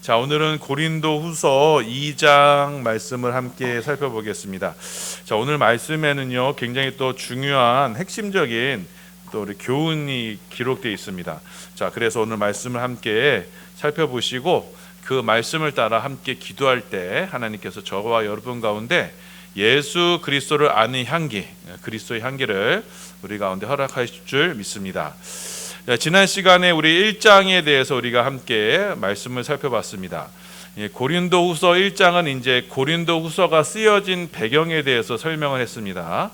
자, 오늘은 고린도후서 2장 말씀을 함께 살펴보겠습니다. 자, 오늘 말씀에는요, 굉장히 또 중요한 핵심적인 또 우리 교훈이 기록되어 있습니다. 자, 그래서 오늘 말씀을 함께 살펴보시고 그 말씀을 따라 함께 기도할 때 하나님께서 저와 여러분 가운데 예수 그리스도를 아는 향기, 그리스도의 향기를 우리 가운데 허락하실 줄 믿습니다. 지난 시간에 우리 1장에 대해서 우리가 함께 말씀을 살펴봤습니다. 고린도후서 1장은 이제 고린도후서가 쓰여진 배경에 대해서 설명을 했습니다.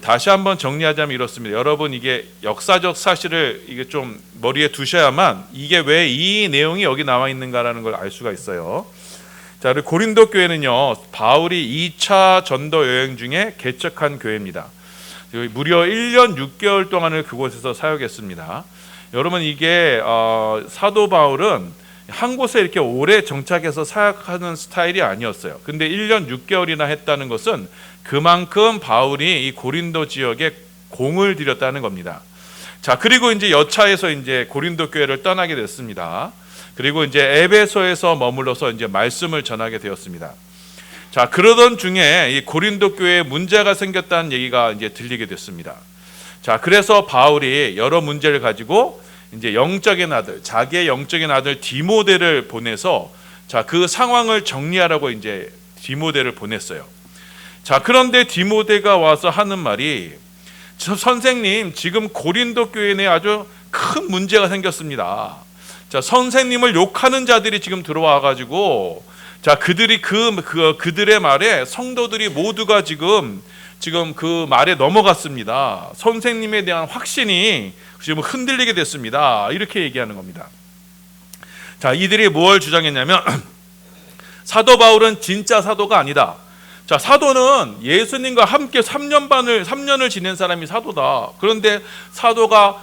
다시 한번 정리하자면 이렇습니다. 여러분, 이게 역사적 사실을 이게 좀 머리에 두셔야만 이게 왜 이 내용이 여기 나와 있는가라는 걸 알 수가 있어요. 자, 고린도 교회는요, 바울이 2차 전도 여행 중에 개척한 교회입니다. 무려 1년 6개월 동안을 그곳에서 사역했습니다. 여러분, 이게 사도 바울은 한 곳에 이렇게 오래 정착해서 사역하는 스타일이 아니었어요. 근데 1년 6개월이나 했다는 것은 그만큼 바울이 이 고린도 지역에 공을 들였다는 겁니다. 자, 그리고 이제 여차해서 이제 고린도 교회를 떠나게 됐습니다. 그리고 이제 에베소에서 머물러서 이제 말씀을 전하게 되었습니다. 자, 그러던 중에 이 고린도 교회에 문제가 생겼다는 얘기가 이제 들리게 됐습니다. 자, 그래서 바울이 여러 문제를 가지고 이제 영적인 아들, 자기의 영적인 아들 디모데를 보내서 자, 그 상황을 정리하라고 이제 디모데를 보냈어요. 자, 그런데 디모데가 와서 하는 말이, 선생님, 지금 고린도 교회 내에 아주 큰 문제가 생겼습니다. 자, 선생님을 욕하는 자들이 지금 들어와 가지고, 자, 그들이 그들의 말에 성도들이 모두가 지금 그 말에 넘어갔습니다. 선생님에 대한 확신이 지금 흔들리게 됐습니다. 이렇게 얘기하는 겁니다. 자, 이들이 뭘 주장했냐면 사도 바울은 진짜 사도가 아니다. 자, 사도는 예수님과 함께 3년을 지낸 사람이 사도다. 그런데 사도가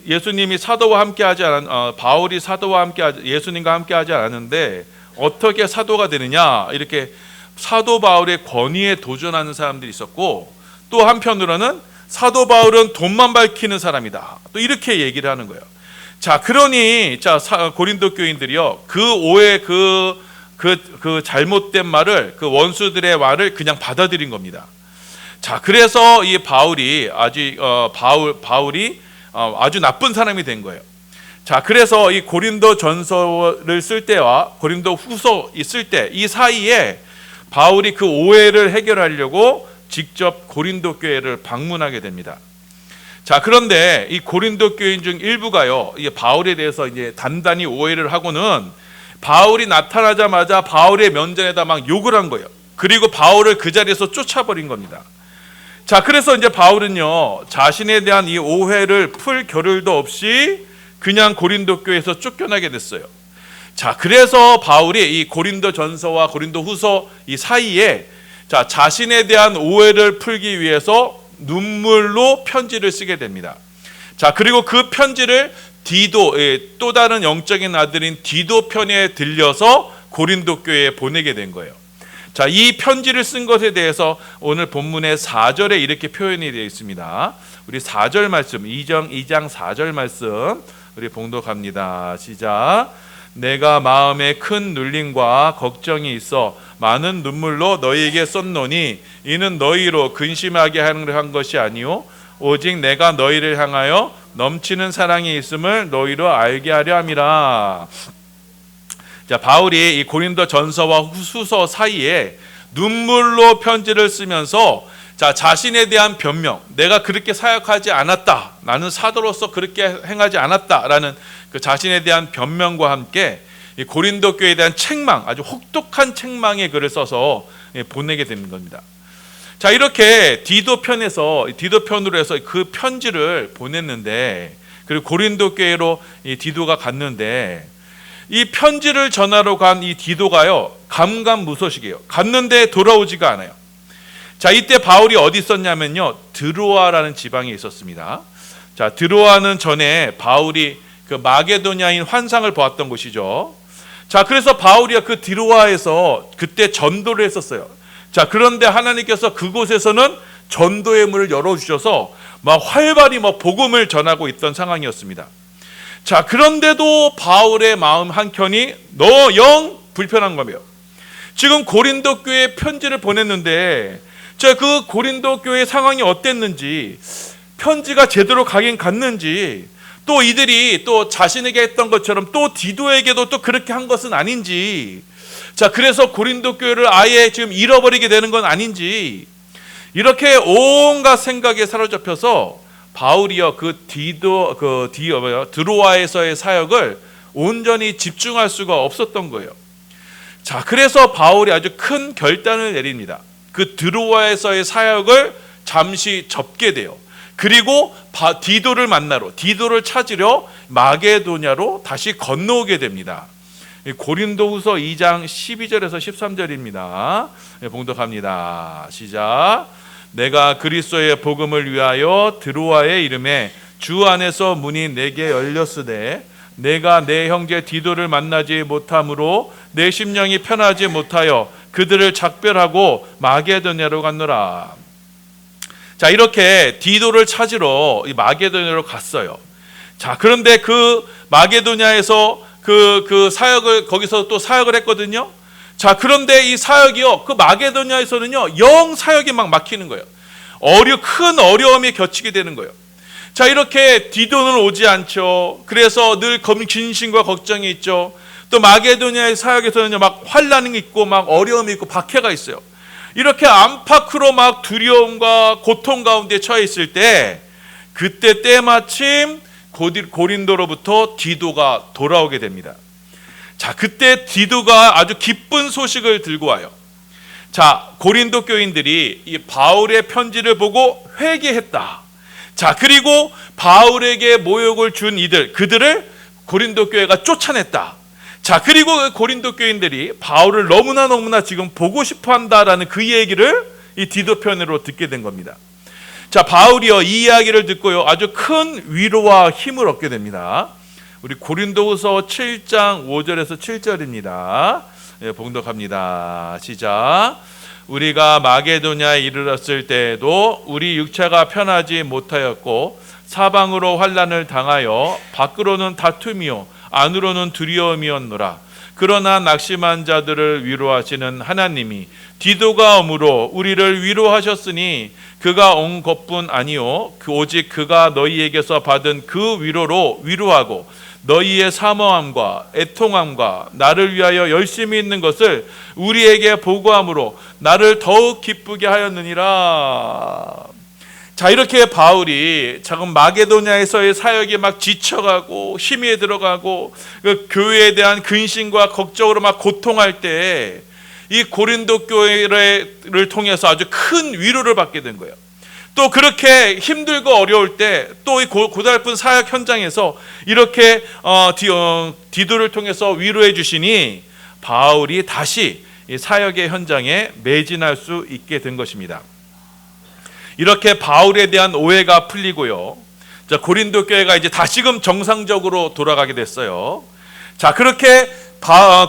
예수님이 사도와 함께 하지 않은 바울이 사도와 함께 예수님과 함께 하지 않았는데 어떻게 사도가 되느냐, 이렇게 사도 바울의 권위에 도전하는 사람들이 있었고, 또 한편으로는 사도 바울은 돈만 밝히는 사람이다, 또 이렇게 얘기를 하는 거예요. 자, 그러니 고린도 교인들이요, 그 오해, 그 잘못된 말을, 그 원수들의 말을 그냥 받아들인 겁니다. 자, 그래서 이 바울이 아주 나쁜 사람이 된 거예요. 자, 그래서 이 고린도 전서를 쓸 때와 고린도 후서 쓸 때 이 사이에 바울이 그 오해를 해결하려고 직접 고린도 교회를 방문하게 됩니다. 자, 그런데 이 고린도 교인 중 일부가요, 이 바울에 대해서 이제 단단히 오해를 하고는 바울이 나타나자마자 바울의 면전에다 막 욕을 한 거예요. 그리고 바울을 그 자리에서 쫓아버린 겁니다. 자, 그래서 이제 바울은요, 자신에 대한 이 오해를 풀 겨를도 없이 그냥 고린도 교회에서 쫓겨나게 됐어요. 자, 그래서 바울이 이 고린도 전서와 고린도 후서 이 사이에 자신에 대한 오해를 풀기 위해서 눈물로 편지를 쓰게 됩니다. 자, 그리고 그 편지를 또 다른 영적인 아들인 디도 편에 들려서 고린도 교회에 보내게 된 거예요. 자, 이 편지를 쓴 것에 대해서 오늘 본문의 4절에 이렇게 표현이 되어 있습니다. 우리 4절 말씀, 2장 4절 말씀 우리 봉독합니다. 시작. 내가 마음에 큰 눌림과 걱정이 있어 많은 눈물로 너희에게 썼노니 이는 너희로 근심하게 한 것이 아니요 오직 내가 너희를 향하여 넘치는 사랑이 있음을 너희로 알게 하려 함이라. 자, 바울이 이 고린도 전서와 후서 사이에 눈물로 편지를 쓰면서 자신에 대한 변명, 내가 그렇게 사역하지 않았다, 나는 사도로서 그렇게 행하지 않았다라는 그 자신에 대한 변명과 함께 이 고린도 교회에 대한 책망, 아주 혹독한 책망의 글을 써서 보내게 되는 겁니다. 자, 이렇게 디도 편으로 해서 그 편지를 보냈는데, 그리고 고린도 교회로 이 디도가 갔는데, 이 편지를 전하러 간 이 디도가요, 감감무소식이에요. 갔는데 돌아오지가 않아요. 자, 이때 바울이 어디 있었냐면요, 드로아라는 지방에 있었습니다. 자, 드로아는 전에 바울이 그 마게도냐인 환상을 보았던 곳이죠. 자, 그래서 바울이 그 드로아에서 그때 전도를 했었어요. 자, 그런데 하나님께서 그곳에서는 전도의 문을 열어주셔서 막 활발히 복음을 전하고 있던 상황이었습니다. 자, 그런데도 바울의 마음 한켠이 너 영 불편한 거며, 지금 고린도 교회에 편지를 보냈는데 자, 그 고린도 교회 상황이 어땠는지, 편지가 제대로 가긴 갔는지, 또 이들이 또 자신에게 했던 것처럼 또 디도에게도 또 그렇게 한 것은 아닌지, 자, 그래서 고린도 교회를 아예 지금 잃어버리게 되는 건 아닌지, 이렇게 온갖 생각에 사로잡혀서 바울이요 드로아에서의 사역을 온전히 집중할 수가 없었던 거예요. 자, 그래서 바울이 아주 큰 결단을 내립니다. 그 드로아에서의 사역을 잠시 접게 돼요. 그리고 디도를 만나러, 디도를 찾으려 마게도냐로 다시 건너오게 됩니다. 고린도후서 2장 12절에서 13절입니다. 봉독합니다. 시작. 내가 그리스도의 복음을 위하여 드로아에 이름에 주 안에서 문이 내게 열렸으되 내가 내 형제 디도를 만나지 못함으로 내 심령이 편하지 못하여 그들을 작별하고 마게도냐로 갔노라. 자, 이렇게 디도를 찾으러 마게도냐로 갔어요. 자, 그런데 그 마게도냐에서 그 사역을, 거기서 또 사역을 했거든요. 자, 그런데 이 사역이요, 그 마게도냐에서는요, 영 사역이 막 막히는 거예요. 큰 어려움이 겹치게 되는 거예요. 자, 이렇게 디도는 오지 않죠. 그래서 늘 근심과 걱정이 있죠. 또 마게도냐의 사역에서는요, 막 환란이 있고 막 어려움이 있고 박해가 있어요. 이렇게 안팎으로 막 두려움과 고통 가운데 처해 있을 때, 그때 때마침 고린도로부터 디도가 돌아오게 됩니다. 자, 그때 디도가 아주 기쁜 소식을 들고 와요. 자, 고린도 교인들이 이 바울의 편지를 보고 회개했다. 자, 그리고 바울에게 모욕을 준 그들을 고린도 교회가 쫓아냈다. 자, 그리고 고린도 교인들이 바울을 너무나 지금 보고 싶어 한다라는 그 얘기를 이 디도 편으로 듣게 된 겁니다. 자, 바울이요, 이 이야기를 듣고요, 아주 큰 위로와 힘을 얻게 됩니다. 우리 고린도후서 7장 5절에서 7절입니다. 봉독합니다. 시작. 우리가 마게도냐에 이르렀을 때에도 우리 육체가 편하지 못하였고 사방으로 환난을 당하여 밖으로는 다툼이요 안으로는 두려움이었노라. 그러나 낙심한 자들을 위로하시는 하나님이 디도가 오므로 우리를 위로하셨으니 그가 온 것뿐 아니요 오직 그가 너희에게서 받은 그 위로로 위로하고 너희의 사모함과 애통함과 나를 위하여 열심히 있는 것을 우리에게 보고함으로 나를 더욱 기쁘게 하였느니라. 자, 이렇게 바울이 작은 마게도냐에서의 사역이 막 지쳐가고 힘이 들어가고 그 교회에 대한 근심과 걱정으로 막 고통할 때 이 고린도 교회를 통해서 아주 큰 위로를 받게 된 거예요. 또 그렇게 힘들고 어려울 때 또 이 고달픈 사역 현장에서 이렇게 디도를 통해서 위로해 주시니 바울이 다시 이 사역의 현장에 매진할 수 있게 된 것입니다. 이렇게 바울에 대한 오해가 풀리고요. 자, 고린도 교회가 이제 다시금 정상적으로 돌아가게 됐어요. 자, 그렇게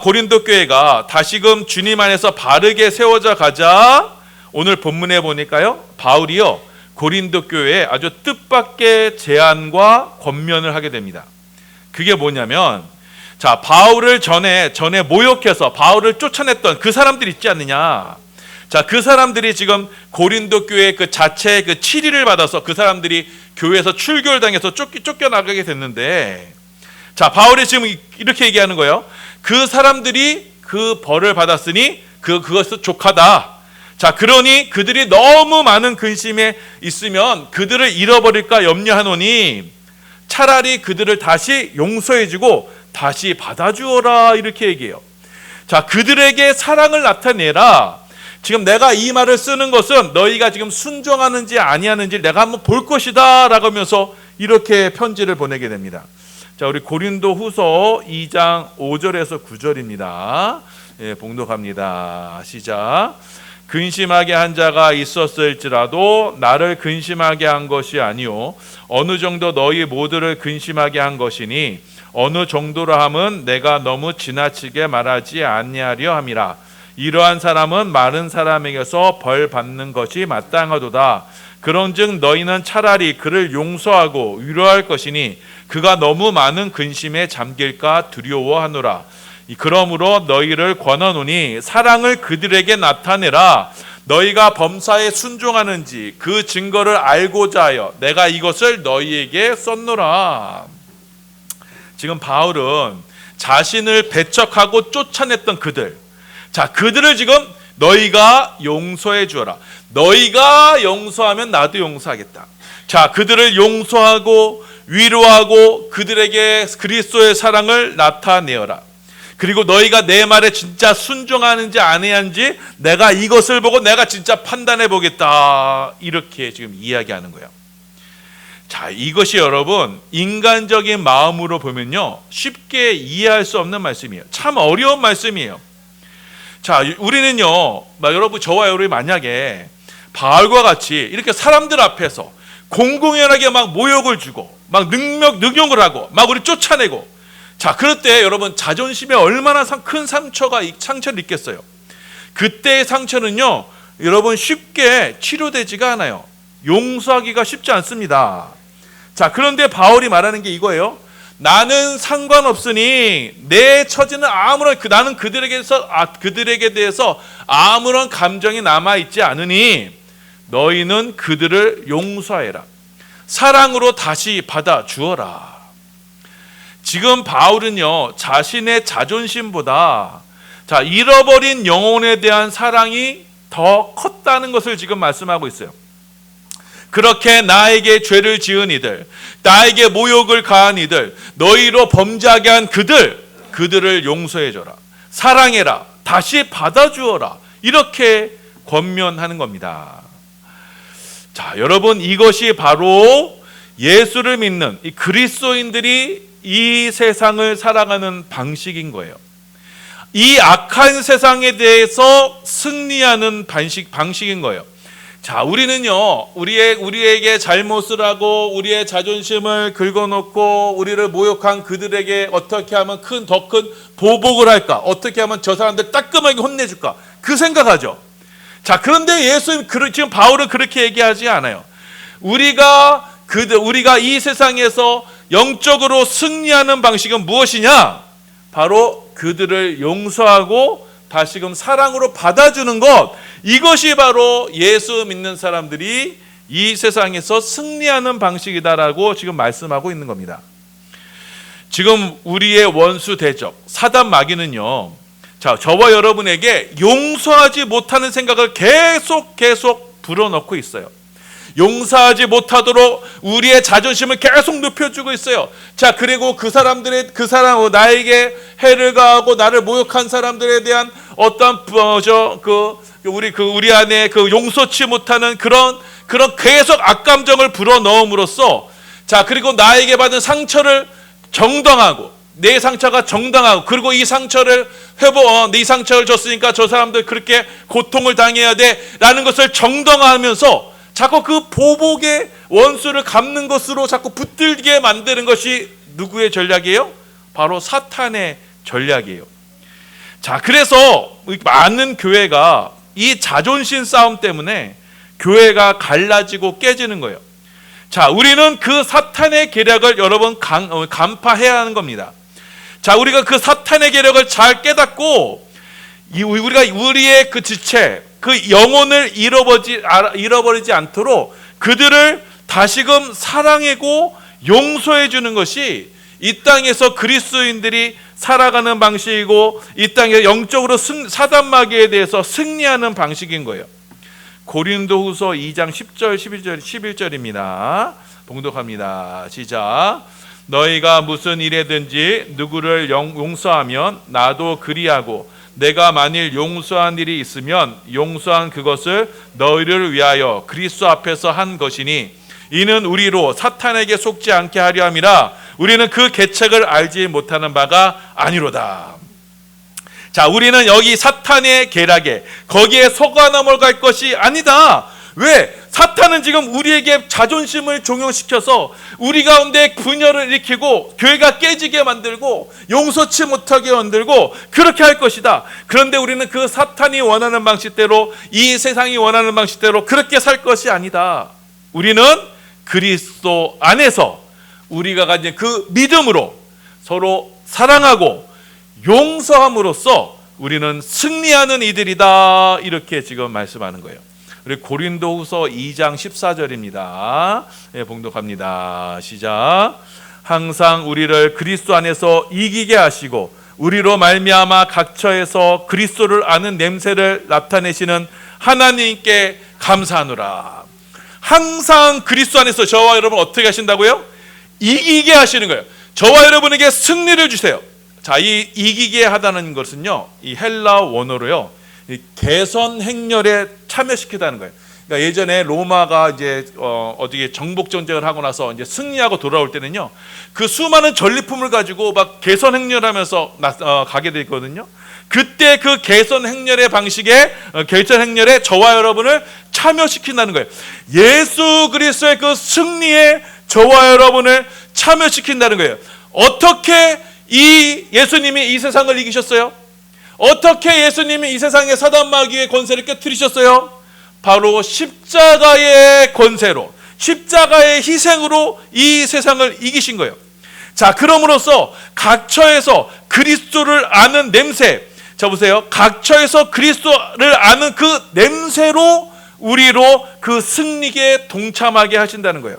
고린도 교회가 다시금 주님 안에서 바르게 세워져 가자 오늘 본문에 보니까요, 바울이요 고린도 교회에 아주 뜻밖의 제안과 권면을 하게 됩니다. 그게 뭐냐면, 자, 바울을 전에 모욕해서 바울을 쫓아냈던 그 사람들 있지 않느냐. 자, 그 사람들이 지금 고린도 교회 그 자체의 그 치리를 받아서 그 사람들이 교회에서 출교를 당해서 쫓겨나가게 됐는데, 자, 바울이 지금 이렇게 얘기하는 거예요. 그 사람들이 그 벌을 받았으니 그것은 족하다. 자, 그러니 그들이 너무 많은 근심에 있으면 그들을 잃어버릴까 염려하노니 차라리 그들을 다시 용서해주고 다시 받아주어라, 이렇게 얘기해요. 자, 그들에게 사랑을 나타내라. 지금 내가 이 말을 쓰는 것은 너희가 지금 순종하는지 아니하는지 내가 한번 볼 것이다 라고 하면서 이렇게 편지를 보내게 됩니다. 자, 우리 고린도후서 2장 5절에서 9절입니다. 봉독합니다. 시작. 근심하게 한 자가 있었을지라도 나를 근심하게 한 것이 아니요 어느 정도 너희 모두를 근심하게 한 것이니 어느 정도라 함은 내가 너무 지나치게 말하지 아니하려 함이라. 이러한 사람은 마른 사람에게서 벌 받는 것이 마땅하도다. 그런즉 너희는 차라리 그를 용서하고 위로할 것이니 그가 너무 많은 근심에 잠길까 두려워하노라. 그러므로 너희를 권하노니 사랑을 그들에게 나타내라. 너희가 범사에 순종하는지 그 증거를 알고자 하여 내가 이것을 너희에게 썼노라. 지금 바울은 자신을 배척하고 쫓아냈던 그들, 자, 그들을 지금 너희가 용서해 주어라. 너희가 용서하면 나도 용서하겠다. 자, 그들을 용서하고 위로하고 그들에게 그리스도의 사랑을 나타내어라. 그리고 너희가 내 말에 진짜 순종하는지 아니한지 내가 이것을 보고 내가 진짜 판단해 보겠다. 이렇게 지금 이야기하는 거예요. 자, 이것이 여러분 인간적인 마음으로 보면요 쉽게 이해할 수 없는 말씀이에요. 참 어려운 말씀이에요. 자, 우리는요 여러분, 저와 여러분이 만약에 바울과 같이 이렇게 사람들 앞에서 공공연하게 막 모욕을 주고 막 능욕을 하고 막 우리 쫓아내고, 자, 그럴 때 여러분 자존심에 얼마나 큰 상처를 입겠어요. 그때의 상처는요 여러분 쉽게 치료되지가 않아요. 용서하기가 쉽지 않습니다. 자, 그런데 바울이 말하는 게 이거예요. 나는 상관없으니 내 처지는 나는 그들에게 대해서 아무런 감정이 남아 있지 않으니 너희는 그들을 용서해라. 사랑으로 다시 받아 주어라. 지금 바울은요 자신의 자존심보다 잃어버린 영혼에 대한 사랑이 더 컸다는 것을 지금 말씀하고 있어요. 그렇게 나에게 죄를 지은 이들, 나에게 모욕을 가한 이들, 너희로 범죄하게 한 그들을 용서해줘라. 사랑해라. 다시 받아주어라. 이렇게 권면하는 겁니다. 자, 여러분, 이것이 바로 예수를 믿는 이 그리스도인들이 이 세상을 살아가는 방식인 거예요. 이 악한 세상에 대해서 승리하는 방식인 거예요. 자, 우리는요 우리에게 잘못을 하고 우리의 자존심을 긁어놓고 우리를 모욕한 그들에게 어떻게 하면 더 큰 보복을 할까, 어떻게 하면 저 사람들 따끔하게 혼내줄까, 그 생각하죠. 자, 그런데 지금 바울은 그렇게 얘기하지 않아요. 우리가 이 세상에서 영적으로 승리하는 방식은 무엇이냐? 바로 그들을 용서하고 다시금 사랑으로 받아주는 것, 이것이 바로 예수 믿는 사람들이 이 세상에서 승리하는 방식이다라고 지금 말씀하고 있는 겁니다. 지금 우리의 원수 대적 사단 마귀는요, 자, 저와 여러분에게 용서하지 못하는 생각을 계속 불어넣고 있어요. 용서하지 못하도록 우리의 자존심을 계속 눕혀주고 있어요. 자, 그리고 나에게 해를 가하고 나를 모욕한 사람들에 대한 어떤 우리 안에 용서치 못하는 그런 계속 악감정을 불어넣음으로써, 자, 그리고 나에게 받은 상처를 정당하고, 내 상처가 정당하고, 그리고 이 상처를 이 상처를 줬으니까 저 사람들 그렇게 고통을 당해야 돼라는 것을 정당화하면서 자꾸 그 보복의 원수를 갚는 것으로 자꾸 붙들게 만드는 것이 누구의 전략이에요? 바로 사탄의 전략이에요. 자, 그래서 많은 교회가 이 자존심 싸움 때문에 교회가 갈라지고 깨지는 거예요. 자, 우리는 그 사탄의 계략을 여러분 간파해야 하는 겁니다. 자, 우리가 그 사탄의 계략을 잘 깨닫고 우리가 우리의 그 지체, 그 영혼을 잃어버리지 않도록 그들을 다시금 사랑하고 용서해 주는 것이 이 땅에서 그리스도인들이 살아가는 방식이고, 이 땅에 영적으로 사단 마귀에 대해서 승리하는 방식인 거예요. 고린도후서 2장 10절 11절입니다. 봉독합니다. 시작. 너희가 무슨 일에든지 누구를 용서하면 나도 그리하고, 내가 만일 용서한 일이 있으면 용서한 그것을 너희를 위하여 그리스도 앞에서 한 것이니 이는 우리로 사탄에게 속지 않게 하려 함이라. 우리는 그 계책을 알지 못하는 바가 아니로다. 자, 우리는 여기 사탄의 계략에 거기에 속아 넘어갈 것이 아니다. 왜? 사탄은 지금 우리에게 자존심을 종용시켜서 우리 가운데 분열을 일으키고 교회가 깨지게 만들고 용서치 못하게 만들고 그렇게 할 것이다. 그런데 우리는 그 사탄이 원하는 방식대로, 이 세상이 원하는 방식대로 그렇게 살 것이 아니다. 우리는 그리스도 안에서 우리가 가진 그 믿음으로 서로 사랑하고 용서함으로써 우리는 승리하는 이들이다. 이렇게 지금 말씀하는 거예요. 우리 고린도후서 2장 14절입니다. 예, 봉독합니다. 시작. 항상 우리를 그리스도 안에서 이기게 하시고 우리로 말미암아 각처에서 그리스도를 아는 냄새를 나타내시는 하나님께 감사하노라. 항상 그리스도 안에서 저와 여러분 어떻게 하신다고요? 이기게 하시는 거예요. 저와 여러분에게 승리를 주세요. 자, 이 이기게 하다는 것은요, 이 헬라 원어로요, 이 개선 행렬에 참여시키다는 거예요. 그러니까 예전에 로마가 이제 어디에 정복 전쟁을 하고 나서 이제 승리하고 돌아올 때는요, 그 수많은 전리품을 가지고 막 개선 행렬하면서 가게 돼 있거든요. 그때 그 개선 행렬의 방식에 개선 행렬에 저와 여러분을 참여시킨다는 거예요. 예수 그리스도의 그 승리에 저와 여러분을 참여시킨다는 거예요. 어떻게 이 예수님이 이 세상을 이기셨어요? 어떻게 예수님이 이 세상의 사단 마귀의 권세를 깨뜨리셨어요? 바로 십자가의 권세로, 십자가의 희생으로 이 세상을 이기신 거예요. 자, 그럼으로써 각처에서 그리스도를 아는 냄새, 자 보세요. 각처에서 그리스도를 아는 그 냄새로 우리로 그 승리에 동참하게 하신다는 거예요.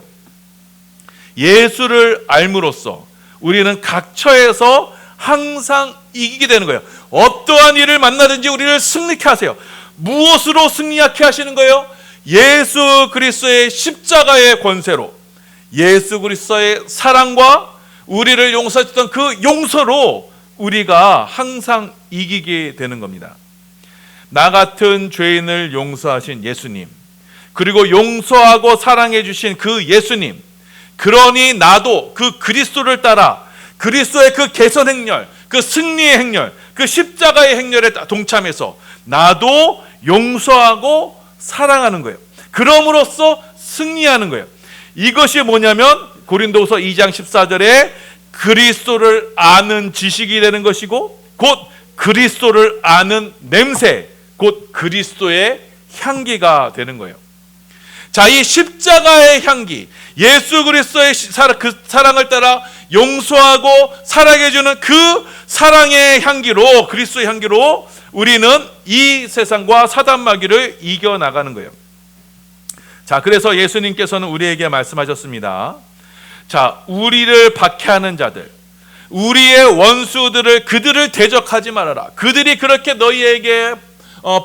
예수를 알므로써 우리는 각처에서 항상 이기게 되는 거예요. 어떠한 일을 만나든지 우리를 승리케 하세요. 무엇으로 승리하게 하시는 거예요? 예수 그리스도의 십자가의 권세로, 예수 그리스도의 사랑과 우리를 용서하셨던 그 용서로 우리가 항상 이기게 되는 겁니다. 나 같은 죄인을 용서하신 예수님, 그리고 용서하고 사랑해 주신 그 예수님, 그러니 나도 그 그리스도를 따라 그리스도의 그 개선 행렬, 그 승리의 행렬, 그 십자가의 행렬에 동참해서 나도 용서하고 사랑하는 거예요. 그럼으로써 승리하는 거예요. 이것이 뭐냐면 고린도후서 2장 14절에 그리스도를 아는 지식이 되는 것이고 곧 그리스도를 아는 냄새, 곧 그리스도의 향기가 되는 거예요. 자, 이 십자가의 향기, 예수 그리스도의 그 사랑을 따라 용서하고 사랑해주는 그 사랑의 향기로, 그리스도의 향기로 우리는 이 세상과 사단 마귀를 이겨나가는 거예요. 자, 그래서 예수님께서는 우리에게 말씀하셨습니다. 자, 우리를 박해하는 자들, 우리의 원수들을, 그들을 대적하지 말아라. 그들이 그렇게 너희에게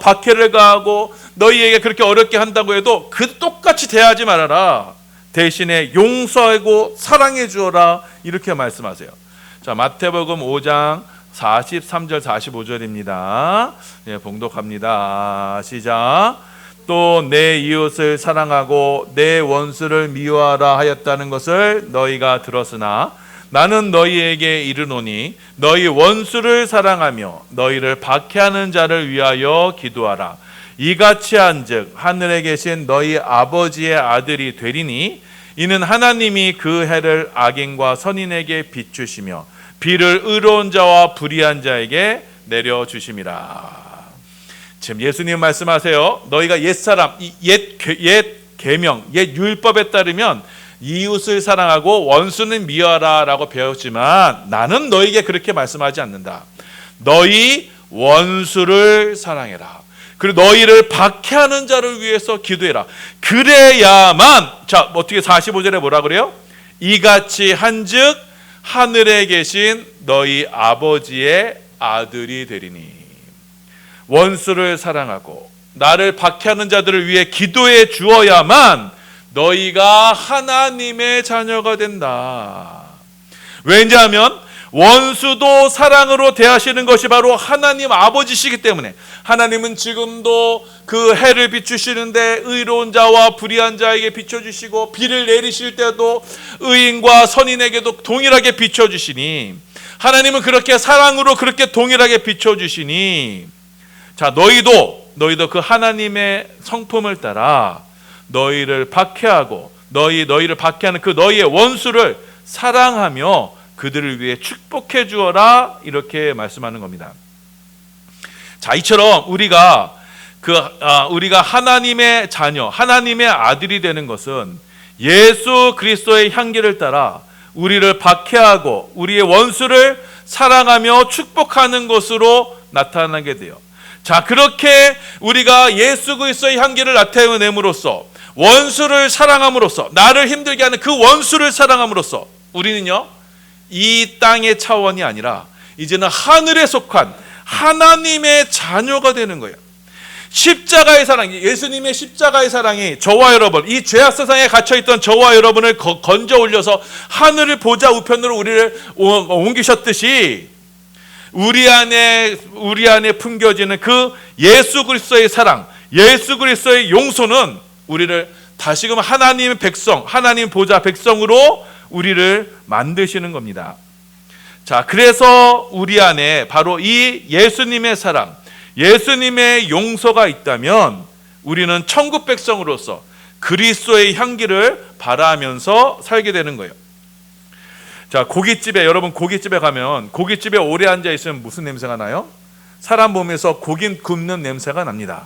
박해를 가하고 너희에게 그렇게 어렵게 한다고 해도 그 똑같이 대하지 말아라. 대신에 용서하고 사랑해 주어라. 이렇게 말씀하세요. 자, 마태복음 5장 43절 45절입니다. 예, 봉독합니다. 시작. 또 내 이웃을 사랑하고 내 원수를 미워하라 하였다는 것을 너희가 들었으나 나는 너희에게 이르노니 너희 원수를 사랑하며 너희를 박해하는 자를 위하여 기도하라. 이같이 한즉 하늘에 계신 너희 아버지의 아들이 되리니 이는 하나님이 그 해를 악인과 선인에게 비추시며 비를 의로운 자와 불의한 자에게 내려주심이라. 지금 예수님 말씀하세요. 너희가 옛사람, 옛 계명, 옛 율법에 따르면 이웃을 사랑하고 원수는 미워하라 라고 배웠지만 나는 너희에게 그렇게 말씀하지 않는다. 너희 원수를 사랑해라. 그리고 너희를 박해하는 자를 위해서 기도해라. 그래야만, 자, 어떻게 45절에 뭐라 그래요? 이같이 한즉 하늘에 계신 너희 아버지의 아들이 되리니. 원수를 사랑하고 나를 박해하는 자들을 위해 기도해 주어야만 너희가 하나님의 자녀가 된다. 왜냐하면 원수도 사랑으로 대하시는 것이 바로 하나님 아버지시기 때문에 하나님은 지금도 그 해를 비추시는데 의로운 자와 불의한 자에게 비춰주시고 비를 내리실 때도 의인과 선인에게도 동일하게 비춰주시니 하나님은 그렇게 사랑으로 그렇게 동일하게 비춰주시니 자, 너희도 그 하나님의 성품을 따라 너희를 박해하고 너희를 박해하는 그 너희의 원수를 사랑하며 그들을 위해 축복해 주어라. 이렇게 말씀하는 겁니다. 자, 이처럼 우리가 하나님의 자녀, 하나님의 아들이 되는 것은 예수 그리스도의 향기를 따라 우리를 박해하고 우리의 원수를 사랑하며 축복하는 것으로 나타나게 돼요. 자, 그렇게 우리가 예수 그리스도의 향기를 나타내므로써 원수를 사랑함으로써, 나를 힘들게 하는 그 원수를 사랑함으로써 우리는요, 이 땅의 차원이 아니라 이제는 하늘에 속한 하나님의 자녀가 되는 거예요. 십자가의 사랑, 예수님의 십자가의 사랑이 저와 여러분, 이 죄악 세상에 갇혀있던 저와 여러분을 건져 올려서 하늘을 보좌 우편으로 우리를 옮기셨듯이 우리 안에 품겨지는 그 예수 그리스도의 사랑, 예수 그리스도의 용서는 우리를 다시금 하나님의 백성, 하나님 보좌 백성으로 우리를 만드시는 겁니다. 자, 그래서 우리 안에 바로 이 예수님의 사랑, 예수님의 용서가 있다면 우리는 천국 백성으로서 그리스도의 향기를 발하면서 살게 되는 거예요. 자, 고깃집에, 여러분 고깃집에 가면 고깃집에 오래 앉아 있으면 무슨 냄새가 나요? 사람 몸에서 고기 굽는 냄새가 납니다.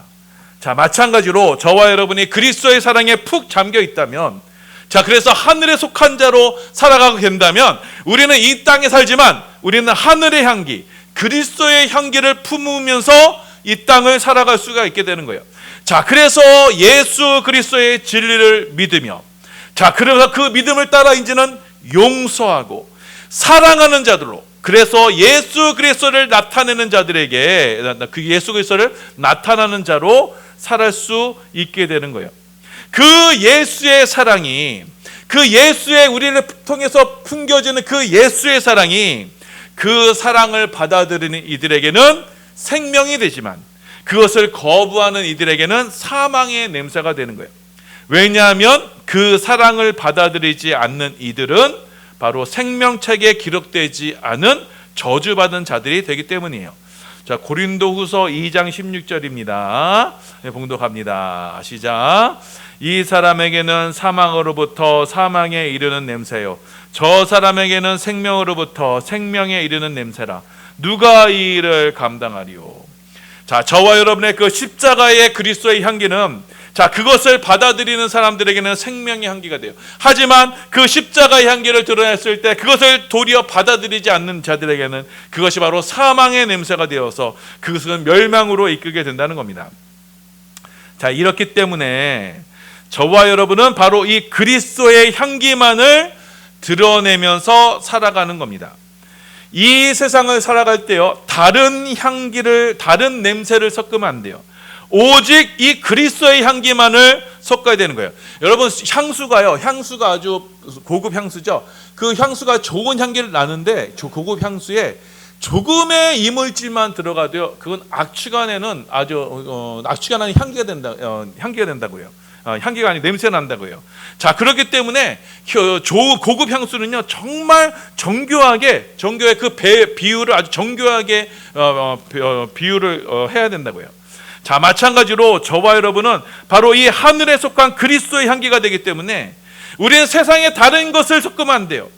자, 마찬가지로 저와 여러분이 그리스도의 사랑에 푹 잠겨 있다면, 자, 그래서 하늘에 속한 자로 살아가게 된다면 우리는 이 땅에 살지만 우리는 하늘의 향기, 그리스도의 향기를 품으면서 이 땅을 살아갈 수가 있게 되는 거예요. 자, 그래서 예수 그리스도의 진리를 믿으며, 자, 그래서 그 믿음을 따라 이제는 용서하고 사랑하는 자들로, 그래서 예수 그리스도를 나타내는 자들에게 그 예수 그리스도를 나타나는 자로 살아갈 수 있게 되는 거예요. 그 예수의 사랑이, 그 예수의 우리를 통해서 풍겨지는 그 예수의 사랑이 그 사랑을 받아들이는 이들에게는 생명이 되지만 그것을 거부하는 이들에게는 사망의 냄새가 되는 거예요. 왜냐하면 그 사랑을 받아들이지 않는 이들은 바로 생명책에 기록되지 않은 저주받은 자들이 되기 때문이에요. 자, 고린도후서 2장 16절입니다. 네, 봉독합니다. 시작. 이 사람에게는 사망으로부터 사망에 이르는 냄새요, 저 사람에게는 생명으로부터 생명에 이르는 냄새라. 누가 이 일을 감당하리요? 자, 저와 여러분의 그 십자가의 그리스도의 향기는, 자, 그것을 받아들이는 사람들에게는 생명의 향기가 돼요. 하지만 그 십자가의 향기를 드러냈을 때 그것을 도리어 받아들이지 않는 자들에게는 그것이 바로 사망의 냄새가 되어서 그것은 멸망으로 이끌게 된다는 겁니다. 자, 이렇기 때문에 저와 여러분은 바로 이 그리스도의 향기만을 드러내면서 살아가는 겁니다. 이 세상을 살아갈 때요, 다른 향기를, 다른 냄새를 섞으면 안 돼요. 오직 이 그리스도의 향기만을 섞어야 되는 거예요. 여러분, 향수가 아주 고급 향수죠. 그 향수가 좋은 향기를 나는데 고급 향수에 조금의 이물질만 들어가도요, 그건 악취가 나는 향기가 된다고요. 향기가 아니고 냄새 난다고요. 자, 그렇기 때문에 고급 향수는요, 정말 정교하게 그 비율을 아주 정교하게 비율을 해야 된다고요. 자, 마찬가지로 저와 여러분은 바로 이 하늘에 속한 그리스도의 향기가 되기 때문에 우리는 세상에 다른 것을 섞으면 안 돼요.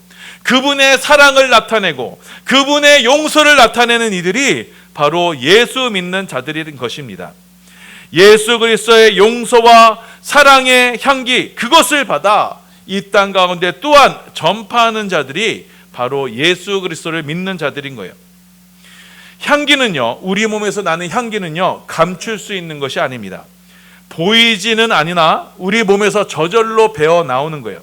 그분의 사랑을 나타내고 그분의 용서를 나타내는 이들이 바로 예수 믿는 자들인 것입니다. 예수 그리스도의 용서와 사랑의 향기, 그것을 받아 이 땅 가운데 또한 전파하는 자들이 바로 예수 그리스도를 믿는 자들인 거예요. 향기는요, 우리 몸에서 나는 향기는요, 감출 수 있는 것이 아닙니다. 보이지는 않으나 우리 몸에서 저절로 배어 나오는 거예요.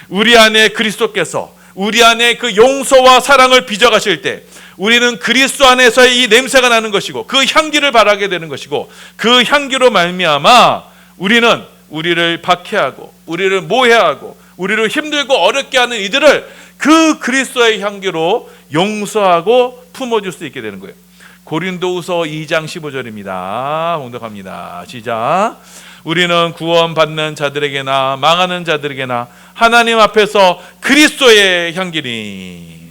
우리 안에 그리스도께서 우리 안에 그 용서와 사랑을 빚어가실 때 우리는 그리스도 안에서 이 냄새가 나는 것이고 그 향기를 바라게 되는 것이고, 그 향기로 말미암아 우리는 우리를 박해하고 우리를 모해하고 우리를 힘들고 어렵게 하는 이들을 그 그리스도의 향기로 용서하고 품어줄 수 있게 되는 거예요. 고린도후서 2장 15절입니다. 봉독합니다. 시작. 우리는 구원받는 자들에게나 망하는 자들에게나 하나님 앞에서 그리스도의 향기니.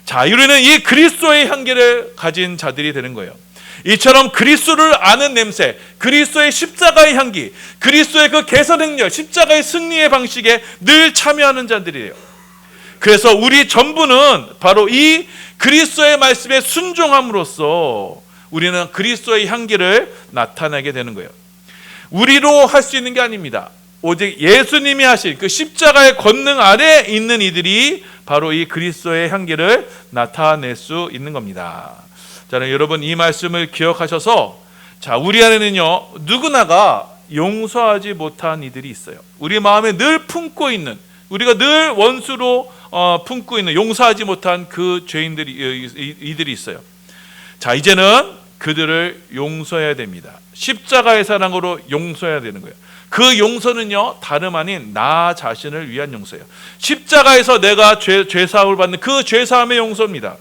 자, 우리는 이 그리스도의 향기를 가진 자들이 되는 거예요. 이처럼 그리스도를 아는 냄새, 그리스도의 십자가의 향기, 그리스도의 그 개선 행렬, 십자가의 승리의 방식에 늘 참여하는 자들이에요. 그래서 우리 전부는 바로 이 그리스도의 말씀에 순종함으로써 우리는 그리스도의 향기를 나타내게 되는 거예요. 우리로 할 수 있는 게 아닙니다. 오직 예수님이 하신 그 십자가의 권능 아래 있는 이들이 바로 이 그리스도의 향기를 나타낼 수 있는 겁니다. 자, 여러분 이 말씀을 기억하셔서 자, 우리 안에는요 누구나가 용서하지 못한 이들이 있어요. 우리 마음에 늘 품고 있는, 우리가 늘 원수로 품고 있는 용서하지 못한 그 죄인들이 이들이 있어요. 자, 이제는 그들을 용서해야 됩니다. 십자가의 사랑으로 용서해야 되는 거예요. 그 용서는요 다름 아닌 나 자신을 위한 용서예요. 십자가에서 내가 죄사함을 받는 그 죄사함의 용서입니다.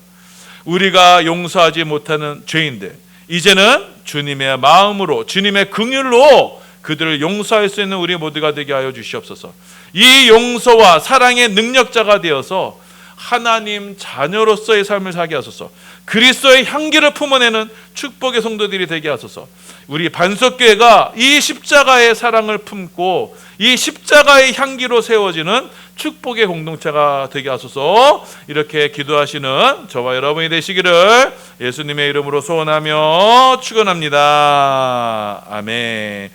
우리가 용서하지 못하는 죄인들, 이제는 주님의 마음으로, 주님의 긍휼로 그들을 용서할 수 있는 우리 모두가 되게 하여 주시옵소서. 이 용서와 사랑의 능력자가 되어서 하나님 자녀로서의 삶을 살게 하소서. 그리스도의 향기를 품어내는 축복의 성도들이 되게 하소서. 우리 반석교회가 이 십자가의 사랑을 품고 이 십자가의 향기로 세워지는 축복의 공동체가 되게 하소서. 이렇게 기도하시는 저와 여러분이 되시기를 예수님의 이름으로 소원하며 축원합니다. 아멘.